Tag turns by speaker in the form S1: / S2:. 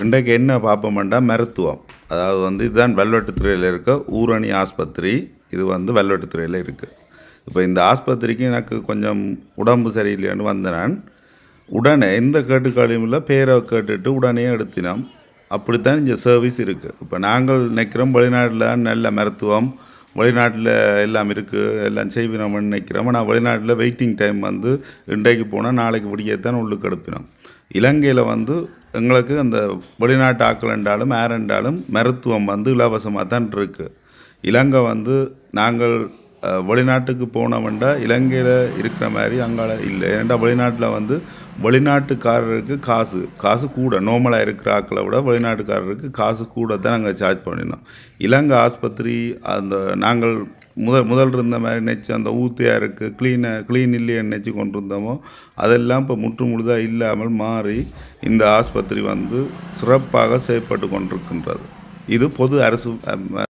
S1: இன்றைக்கு என்ன பார்ப்போம்னா மருத்துவம். அதாவது இதுதான் வெல்வெட்டுத்துறையில் இருக்க ஊரணி ஆஸ்பத்திரி. இது வெல்வெட்டுத்துறையில் இருக்குது. இப்போ இந்த ஆஸ்பத்திரிக்கு எனக்கு கொஞ்சம் உடம்பு சரியில்லைன்னு நான் உடனே எந்த கேட்டுக்காலையும் இல்லை, பேரை கேட்டுட்டு உடனே எடுத்தினோம். அப்படித்தான் இங்கே சர்வீஸ் இருக்குது. இப்போ நாங்கள் நினைக்கிறோம் வெளிநாட்டில் நல்ல மருத்துவம், வெளிநாட்டில் எல்லாம் இருக்குது, எல்லாம் செய்வினோம்னு நினைக்கிறோம். ஆனால் வெளிநாட்டில் வெயிட்டிங் டைம் இன்றைக்கு போனால் நாளைக்கு விடியத்தான் உள்ளுக்கு எடுப்பினோம். இலங்கையில் எங்களுக்கு அந்த வெளிநாட்டு ஆக்கள் என்றாலும் யார் என்றாலும் மருத்துவம் இலவசமாக தான் இருக்குது. இலங்கை நாங்கள் வெளிநாட்டுக்கு போனோம்னா இலங்கையில் இருக்கிற மாதிரி அங்கால இல்லை. ஏன்னா வெளிநாட்டில் வெளிநாட்டுக்காரருக்கு காசு கூட, நார்மலாக இருக்கிற ஆக்களை விட வெளிநாட்டுக்காரருக்கு காசு கூட தான் நாங்கள் சார்ஜ் பண்ணினோம். இலங்கை ஆஸ்பத்திரி நாங்கள் முதல் இருந்த மாதிரி நினச்சி அந்த ஊத்தியாக இருக்குது, க்ளீன் இல்லைன்னு நினச்சி கொண்டு இருந்தோமோ அதெல்லாம் இப்போ முற்று முழுதாக இல்லாமல் மாறி இந்த ஆஸ்பத்திரி சிறப்பாக செயல்பட்டு கொண்டிருக்கின்றது. இது பொது அரசு